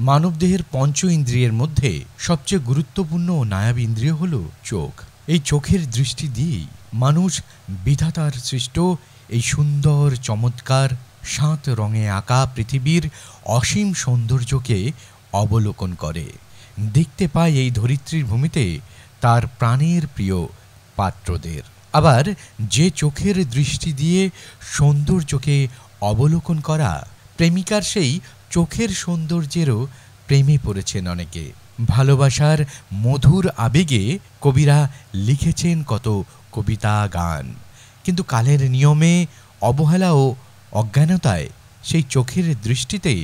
মানবদেহের পঞ্চ ইন্দ্রিয়ের মধ্যে সবচেয়ে গুরুত্বপূর্ণ ও নায়াব ইন্দ্রিয় হল চোখ। এই চোখের দৃষ্টি দিয়েই মানুষ বিধাতার সৃষ্ট এই সুন্দর চমৎকার ৭ রঙে আঁকা পৃথিবীর অসীম সৌন্দর্যকে অবলোকন করে, দেখতে পায় এই ধরিত্রীর ভূমিতে তার প্রাণের প্রিয় পাত্রদের। আবার যে চোখের দৃষ্টি দিয়ে সৌন্দর্যকে অবলোকন করা, প্রেমিকার সেই চোখের সৌন্দর্যেরও প্রেমে পড়েছেন অনেকে। ভালোবাসার মধুর আবেগে কবিরা লিখেছেন কত কবিতা গান, কিন্তু কালের নিয়মে অবহেলা ও অজ্ঞানতায় সেই চোখের দৃষ্টিতে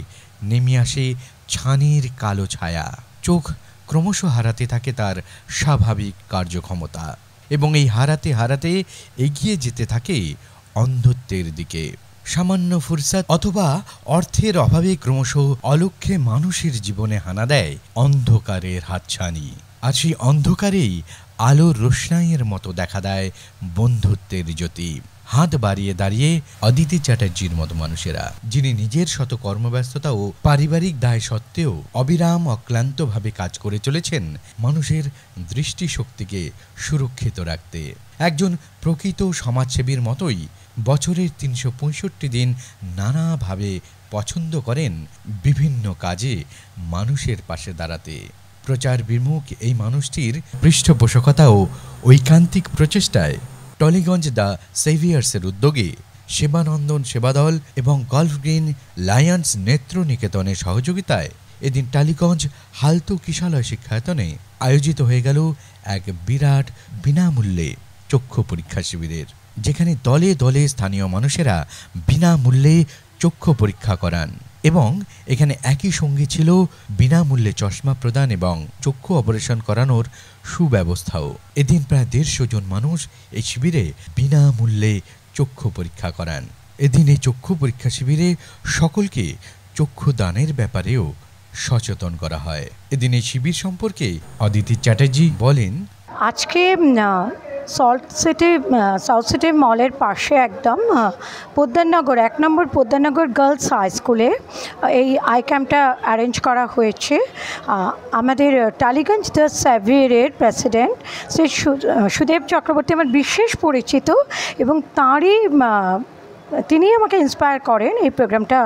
নেমে আসে ছানির কালো ছায়া। চোখ ক্রমশ হারাতে থাকে তার স্বাভাবিক কার্যক্ষমতা এবং এই হারাতে হারাতে এগিয়ে যেতে থাকে অন্ধত্বের দিকে। সামান্য ফুরসাত অথবা অর্থের অভাবে ক্রমশ অলক্ষ্যে মানুষের জীবনে হানা দেয় অন্ধকারের হাতছানি। আর সেই অন্ধকারেই আলোর রোশনাইয়ের মতো দেখা দেয় বন্ধুত্বের জ্যোতি। হাত বাড়িয়ে দাঁড়িয়ে অদিতি চ্যাটার্জির মতো মানুষেরা, যিনি নিজের শত কর্মব্যস্ততা ও পারিবারিক দায় সত্ত্বেও অবিরাম অক্লান্তভাবে কাজ করে চলেছেন মানুষের দৃষ্টিশক্তিকে সুরক্ষিত রাখতে। একজন প্রকৃত সমাজসেবীর মতোই বছরের ৩৬৫ দিন নানাভাবে পছন্দ করেন বিভিন্ন কাজে মানুষের পাশে দাঁড়াতে। প্রচার বিমুখ এই মানুষটির পৃষ্ঠপোষকতা ও ঐকান্তিক প্রচেষ্টায় টলিগঞ্জ দ্য সেভিয়ার্সের উদ্যোগে সেবানন্দন সেবাদল এবং গল্ফ গ্রিন লায়ন্স নেত্র নিকেতনের সহযোগিতায় এদিন টালিগঞ্জ হালতু কিশালয় শিক্ষায়তনে আয়োজিত হয়ে গেল এক বিরাট বিনামূল্যে চক্ষু পরীক্ষা শিবিরের, যেখানে দলে দলে স্থানীয় মানুষেরা বিনামূল্যে চক্ষু পরীক্ষা করান এবং এখানে একই সঙ্গে ছিল বিনামূল্যে চশমা প্রদান এবং চক্ষু অপারেশন করানোর সুব্যবস্থাও। এদিন প্রায় ১৫০ জন মানুষ এই শিবিরে বিনামূল্যে চক্ষু পরীক্ষা করান। এদিন এই চক্ষু পরীক্ষা শিবিরে সকলকে চক্ষু দানের ব্যাপারেও সচেতন করা হয়। এদিন এই শিবির সম্পর্কে অদিতি চ্যাটার্জি বলেন, আজকে সাউথ সিটি মলের পাশে একদম পোদ্দারনগর ১ নম্বর পোদ্দারনগর গার্লস হাই স্কুলে এই আই ক্যাম্পটা অ্যারেঞ্জ করা হয়েছে। আমাদের টালিগঞ্জ দ্য সেভিয়ারের প্রেসিডেন্ট শ্রী সুদেব চক্রবর্তী আমার বিশেষ পরিচিত এবং তিনি আমাকে ইন্সপায়ার করেন এই প্রোগ্রামটা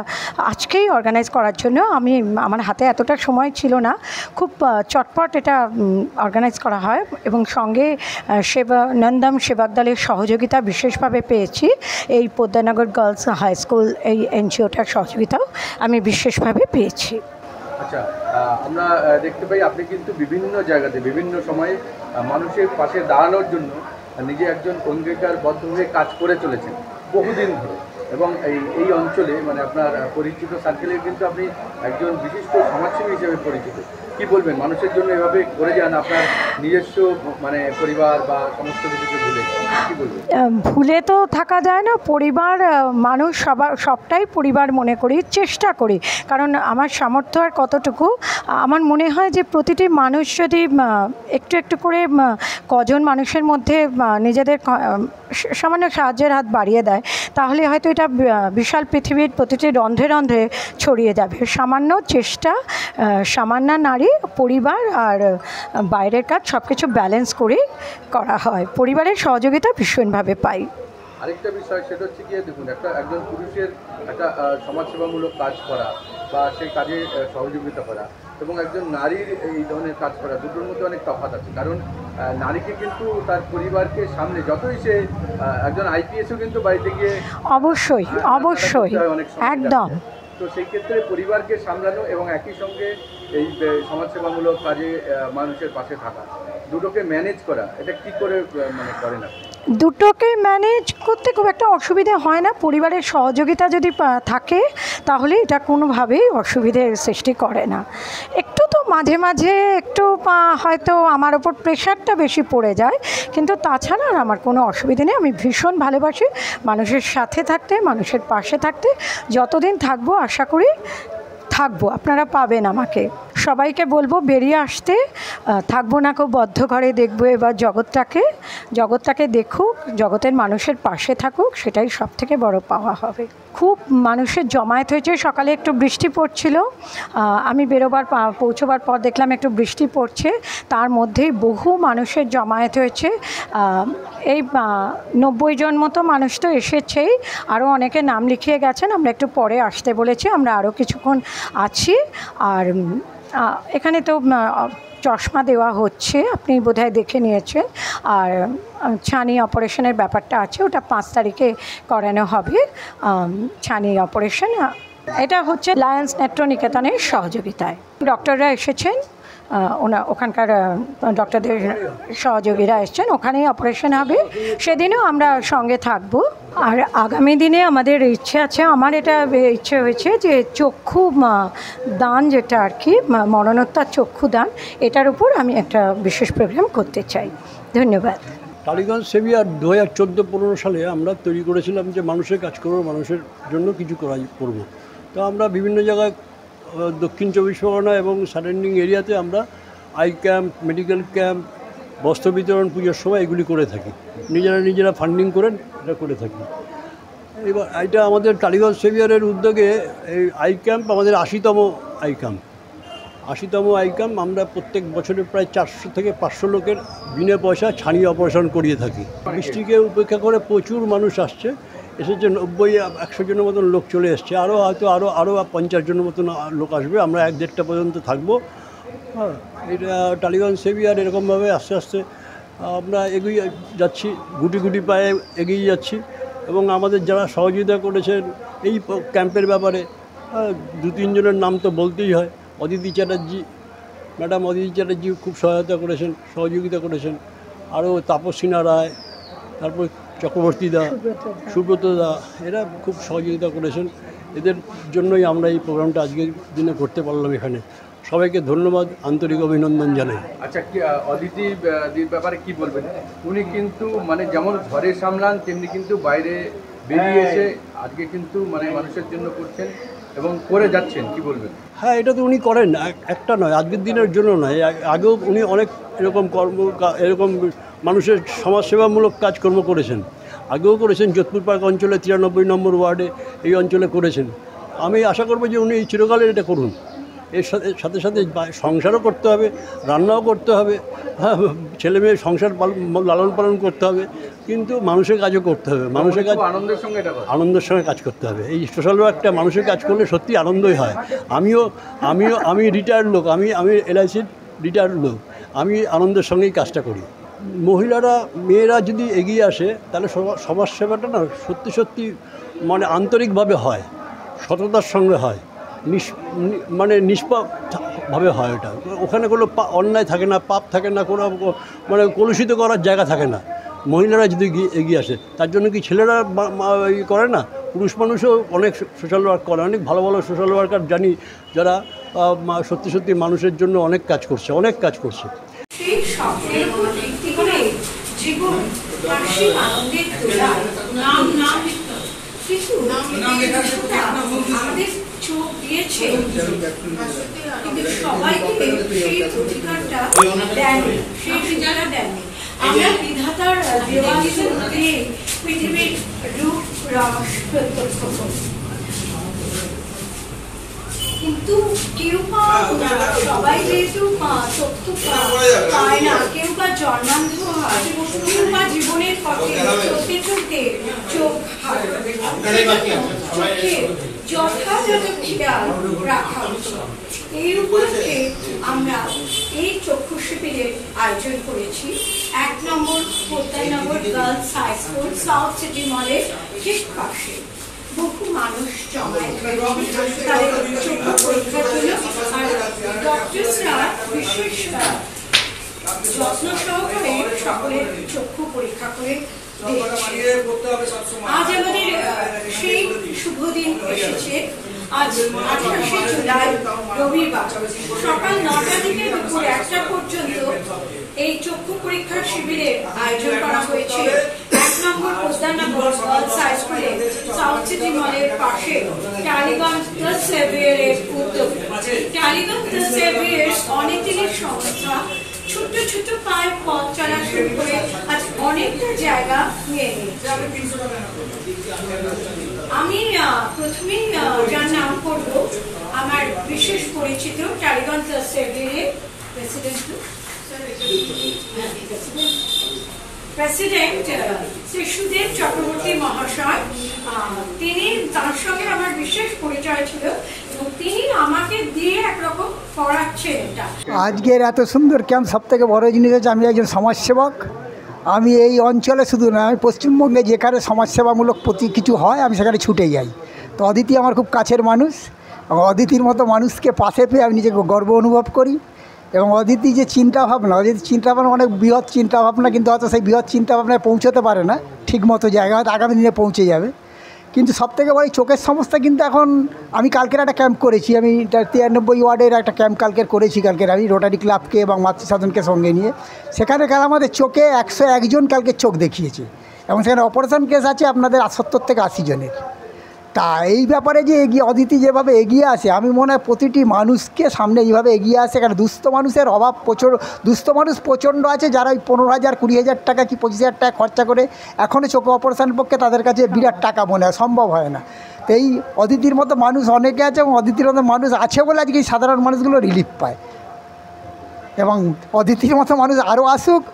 আজকেই অর্গানাইজ করার জন্য। আমার হাতে এতটা সময় ছিল না, খুব চটপট এটা অর্গানাইজ করা হয় এবং সঙ্গে নন্দম সেবাকদলের সহযোগিতা বিশেষভাবে পেয়েছি। এই পোদ্দারনগর গার্লস হাই স্কুল এই এনজিওটার সহযোগিতাও আমি বিশেষভাবে পেয়েছি। আচ্ছা, আমরা দেখতে পাই আপনি কিন্তু বিভিন্ন জায়গাতে বিভিন্ন সময়ে মানুষের পাশে দাঁড়ানোর জন্য নিজে একজন অঙ্গীকারবদ্ধ হয়ে কাজ করে চলেছেন বহুদিন ধরে এবং এই অঞ্চলে মানে আপনার পরিচিত সার্কেলে কিন্তু আপনি একজন বিশিষ্ট সমাজসেবী হিসেবে পরিচিত। কি বলবেন, মানুষের জন্য এভাবে করে যান আপনার নিজস্ব মানে পরিবার বা সমস্ত কিছুকে ভুলে, কি বলবেন? ভুলে তো থাকা যায় না, পরিবার মানুষ সবটাই পরিবার মনে করি, চেষ্টা করি, কারণ আমার সামর্থ্য আর কতটুকু। আমার মনে হয় যে প্রতিটি মানুষ যদি একটু একটু করে কজন মানুষের মধ্যে নিজেদের সামান্য সাহায্যের হাত বাড়িয়ে দেয়, তাহলে হয়তো এটা বিশাল পৃথিবীর প্রতিটি রন্ধ্রে রন্ধ্রে ছড়িয়ে যাবে। সামান্য চেষ্টা, সামান্য নারী, পরিবার আর বাইরের কাজ সব কিছু ব্যালেন্স করে করা হয়। পরিবারের সহযোগিতা ভীষণভাবে পাই। আরেকটা বিষয় সেটা হচ্ছে গিয়ে দেখুন, একজন পুরুষের একটা সমাজসেবামূলক কাজ করা বা সেই কাজে সহযোগিতা করা এবং একজন নারীর এই ধরনের কাজ করা, দুটোর মধ্যে অনেক তফাৎ আছে। কারণ নারীকে কিন্তু তার পরিবারকে সামনে, যতই সে একজন আইপিএসও কিন্তু বাড়িতে গিয়ে অবশ্যই একদম, তো সেই ক্ষেত্রে পরিবারকে সামলানো এবং একই সঙ্গে এই সমাজসেবামূলক কাজে মানুষের পাশে থাকা, দুটোকে ম্যানেজ করা, এটা কি করে মানে করেন আপনি? দুটোকে ম্যানেজ করতে খুব একটা অসুবিধে হয় না। পরিবারের সহযোগিতা যদি থাকে তাহলে এটা কোনোভাবেই অসুবিধের সৃষ্টি করে না। একটু তো মাঝে মাঝে একটু হয়তো আমার ওপর প্রেশারটা বেশি পড়ে যায়, কিন্তু তাছাড়া আমার কোনো অসুবিধে নেই। আমি ভীষণ ভালোবাসি মানুষের সাথে থাকতে, মানুষের পাশে থাকতে। যতদিন থাকবো আশা করি থাকবো, আপনারা পাবেন আমাকে। সবাইকে বলবো বেরিয়ে আসতে, থাকবো না কেউ বদ্ধ ঘরে, দেখবো এবার জগৎটাকে দেখুক, জগতের মানুষের পাশে থাকুক, সেটাই সব থেকে বড় পাওয়া হবে। খুব মানুষের জমায়েত হয়েছে। সকালে একটু বৃষ্টি পড়ছিল, আমি পৌঁছবার পর দেখলাম একটু বৃষ্টি পড়ছে, তার মধ্যেই বহু মানুষের জমায়েত হয়েছে। এই 90 জন মতো মানুষ তো এসেছেই, আরও অনেকে নাম লিখিয়ে গেছেন। আমরা একটু পরে আসতে বলেছি, আমরা আরও কিছুক্ষণ আছি। আর এখানে তো চশমা দেওয়া হচ্ছে, আপনি বোধহয় দেখে নিয়েছেন। আর ছানি অপারেশনের ব্যাপারটা আছে, ওটা 5 তারিখে করানো হবে ছানি অপারেশন। এটা হচ্ছে লায়ন্স নেত্রনিকেতনের সহযোগিতায় ডক্টররা এসেছেন, ওখানকার ডক্টরদের সহযোগীরা এসছেন, ওখানেই অপারেশন হবে। সেদিনও আমরা সঙ্গে থাকব। আর আগামী দিনে আমাদের ইচ্ছে আছে, আমার এটা ইচ্ছে হয়েছে যে চক্ষু দান, যেটা আর কি মরণোত্তর চক্ষু দান, এটার উপর আমি একটা বিশেষ প্রোগ্রাম করতে চাই। ধন্যবাদ। টালিগঞ্জ সেভিয়ার 2014-15 সালে আমরা তৈরি করেছিলাম যে মানুষের কাজ করবো, মানুষের জন্য কিছু করব। তো আমরা বিভিন্ন জায়গায় দক্ষিণ 24 পরগনা এবং সারাউন্ডিং এরিয়াতে আমরা আই ক্যাম্প, মেডিকেল ক্যাম্প, বস্ত্র বিতরণ পুজোর সময় এগুলি করে থাকি। নিজেরা ফান্ডিং করেন এটা করে থাকি। এবার এটা আমাদের টালিগঞ্জ সেভিয়ারের উদ্যোগে এই আই ক্যাম্প আমাদের 80তম আই ক্যাম্প। 80তম আই ক্যাম্প আমরা প্রত্যেক বছরে প্রায় 400 থেকে 500 লোকের বিনা পয়সা ছানি অপারেশন করিয়ে থাকি। বৃষ্টিকে উপেক্ষা করে প্রচুর মানুষ আসছে, এসেছে 90-100 জনের মতন লোক চলে এসছে, হয়তো আরও 50 জনের মতন লোক আসবে। আমরা 1-1.5টা পর্যন্ত থাকবো। হ্যাঁ, এটা টালিগঞ্জ সেভিয়ার এরকমভাবে আস্তে আস্তে আমরা এগিয়ে যাচ্ছি, গুটি পায়ে এগিয়ে যাচ্ছি। এবং আমাদের যারা সহযোগিতা করেছেন এই ক্যাম্পের ব্যাপারে, 2-3 জনের নাম তো বলতেই হয়। ম্যাডাম অদিতি চ্যাটার্জি খুব সহযোগিতা করেছেন। আরও তাপসিনা রায়, তারপর চক্রবর্তী দা, সুব্রত দা, এরা খুব সহযোগিতা করেছেন। এদের জন্যই আমরা এই প্রোগ্রামটা আজকের দিনে করতে পারলাম এখানে। সবাইকে ধন্যবাদ, আন্তরিক অভিনন্দন জানাই। আচ্ছা, অদিতির ব্যাপারে কি বলবেন? উনি কিন্তু যেমন ঘরে সামলান, তেমনি কিন্তু বাইরে বেরিয়ে এসে আজকে কিন্তু মানুষের জন্য করছেন এবং করে যাচ্ছেন, কি বলবেন? হ্যাঁ, এটা তো উনি করেন, একটা নয়, আজকের দিনের জন্য নয়, আগেও উনি অনেক এরকম মানুষের সমাজসেবামূলক কাজকর্ম করেছেন। আগেও করেছেন, যোধপুর পার্ক অঞ্চলে 93 নম্বর ওয়ার্ডে এই অঞ্চলে করেছেন। আমি আশা করব যে উনি এই চিরকালে এটা করুন। এর সাথে সাথে সংসারও করতে হবে, রান্নাও করতে হবে, হ্যাঁ, ছেলে মেয়ে সংসার লালন পালন করতে হবে, কিন্তু মানুষের কাজও করতে হবে। মানুষের কাজ আনন্দের সঙ্গে কাজ করতে হবে। এই সোশ্যাল ওয়ার্কটা মানুষের কাজ করলে সত্যি আনন্দই হয়। আমি রিটায়ার্ড লোক, আমি LICর রিটায়ার্ড লোক, আমি আনন্দের সঙ্গেই কাজটা করি। মেয়েরা যদি এগিয়ে আসে তাহলে সমাজসেবাটা না সত্যি আন্তরিকভাবে হয়, সততার সঙ্গে হয়, নিষ্পাপভাবে হয়। ওখানে কোনো অন্যায় থাকে না, পাপ থাকে না, কোনো কলুষিত করার জায়গা থাকে না। মহিলারা যদি এগিয়ে আসে, তার জন্য কি ছেলেরা করে না? পুরুষ মানুষও অনেক সোশ্যাল ওয়ার্ক করে, অনেক ভালো সোশ্যাল ওয়ার্কার জানি, যারা সত্যি মানুষের জন্য অনেক কাজ করছে। চোখ দিয়েছে, কিন্তু সবাইকে সেই অধিকারটা দেয়নি, সেই সুযোগটা দেয়নি। আমরা বিধাতার দেওয়ালিতে পৃথিবীর রূপ রস প্রত্যক্ষ করি, কিন্তু কেউ সবাই যেহেতু চক্ষু পায় না, কেউ বা জন্মান্ধ হয়, কেউ বা জীবনের পথে চলতে চলতে চোখ যথাযথ খেয়াল রাখা উচিত। এই উপলক্ষে আমরা এই চক্ষু শিবিরের আয়োজন করেছি 1 নম্বর Poddarnagar girls high school, South City মলের ঠিক পাশে। বহু মানুষ জমায়েত হয়েছে তাদের চক্ষু পরীক্ষার জন্য, আর ডক্টরসরা বিশেষ যত্ন সহকারে সকলের চক্ষু পরীক্ষা করে আজ আমাদের সেই শুভ দিন এসেছে। আজ 28শে জুলাই রবিবার সকাল 9টা থেকে দুপুর 1টা পর্যন্ত এই চক্ষু পরীক্ষার শিবিরের আয়োজন করা হয়েছে 1 নম্বর পোদ্দারনগর গার্লস হাই স্কুলে, সাউথ সিটি মলের পাশে টালিগঞ্জ দ্য সেভিয়ারের উদ্যোগে। টালিগঞ্জ দ্য সেভিয়ার সংস্থা ছোট্ট ছোট্ট পায়ে পথ চলা শুরু করে আজ অনেকটা জায়গা নিয়ে নিয়েছে। আমি প্রথমেই যার নাম করব আমার বিশেষ পরিচিত টালিগঞ্জ সেভিয়ারের প্রেসিডেন্ট শ্রী সুদেব চক্রবর্তী মহাশয়। তিনি, তার সঙ্গে আমার বিশেষ পরিচয় ছিল এবং তিনি আমাকে দিয়ে একরকম করাচ্ছেন এটা। আজকের এত সুন্দর ক্যাম্প, সব থেকে বড় জিনিস হচ্ছে আমি একজন সমাজসেবক। আমি এই অঞ্চলে শুধু না, আমি পশ্চিমবঙ্গে যেখানে সমাজসেবামূলক কিছু হয় আমি সেখানে ছুটে যাই। তো অদিতি আমার খুব কাছের মানুষ, অদিতির মতো মানুষকে পাশে পেয়ে আমি নিজেকে গর্ব অনুভব করি। এবং অদিতি যে চিন্তাভাবনা, অদিতির চিন্তাভাবনা অনেক বৃহৎ চিন্তাভাবনা, কিন্তু হয়তো সেই বৃহৎ চিন্তাভাবনায় পৌঁছতে পারে না ঠিক মতো জায়গা, হয়তো আগামী দিনে পৌঁছে যাবে। কিন্তু সবথেকে বড় চোখের সমস্যা কিন্তু এখন, আমি কালকের একটা ক্যাম্প করেছি, আমি 93 ওয়ার্ডের একটা ক্যাম্প কালকের করেছি। কালকের আমি রোটারি ক্লাবকে এবং মাতৃসদনকে সঙ্গে নিয়ে সেখানে কাল আমাদের চোখে 101 জন কালকে চোখ দেখিয়েছে এবং সেখানে অপারেশন কেস আছে আপনাদের 70 থেকে 80 জনের। তা এই ব্যাপারে যে অদিতি যেভাবে এগিয়ে আসে, আমি মনে হয় প্রতিটি মানুষকে সামনে এইভাবে এগিয়ে আসে। কারণ দুস্থ মানুষের অভাব প্রচুর, দুস্থ মানুষ প্রচণ্ড আছে, যারা ওই 15,000 20,000 টাকা কি 25,000 টাকা খরচা করে এখনও চোখে অপারেশনের পক্ষে তাদের কাছে বিরাট টাকা মনে হয়, সম্ভব হয় না। তো এই অদিতির মতো মানুষ অনেকে আছে এবং অদিতির মতো মানুষ আছে বলে আজকে এই সাধারণ মানুষগুলো রিলিফ পায়। এবং অদিতির মতো মানুষ আরও আসুক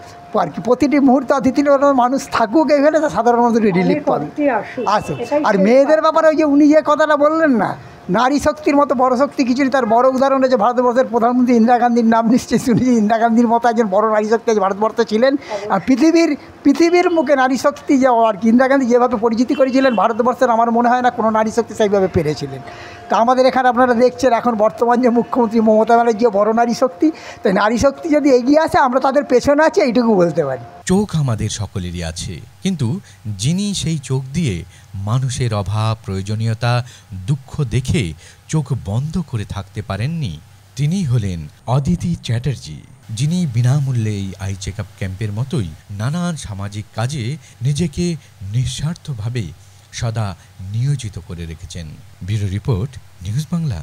আর কি, প্রতিটি মুহূর্তে অতিথির মানুষ থাকুক এখানে, সাধারণ মানুষ রিলিফ পাবে, আসুক। আর মেয়েদের ব্যাপারে ওই যে উনি যে কথাটা বললেন না, নারী শক্তির মতো বড় শক্তি কিছু নেই। তার বড় উদাহরণ হচ্ছে ভারতবর্ষের প্রধানমন্ত্রী ইন্দিরা গান্ধীর নাম নিশ্চয়ই শুনেছি। ইন্দিরা গান্ধীর মতো একজন বড় নারী শক্তি ভারতবর্ষে ছিলেন। আর পৃথিবীর মুখে নারী শক্তি যে আর কি ইন্দিরা গান্ধী যেভাবে পরিচিতি করেছিলেন ভারতবর্ষের, আমার মনে হয় না কোনো নারী শক্তি সেইভাবে পেরেছিলেন। তা আমাদের এখানে আপনারা দেখছেন এখন বর্তমান যে মুখ্যমন্ত্রী মমতা ব্যানার্জি বড় নারী শক্তি, তাই নারী শক্তি যদি এগিয়ে আসে আমরা তাদের পেছনে আছি, এইটুকু বলতে পারি। চোখ আমাদের সকলেরই আছে, কিন্তু যিনি সেই চোখ দিয়ে মানুষের অভাব, প্রয়োজনীয়তা, দুঃখ দেখে চোখ বন্ধ করে থাকতে পারেননি, তিনি হলেন অদিতি চ্যাটার্জি, যিনি বিনামূল্যে এই আই চেক আপ ক্যাম্পের মতোই নানান সামাজিক কাজে নিজেকে নিঃস্বার্থভাবে সদা নিয়োজিত করে রেখেছেন। Bureau report, news Bangla.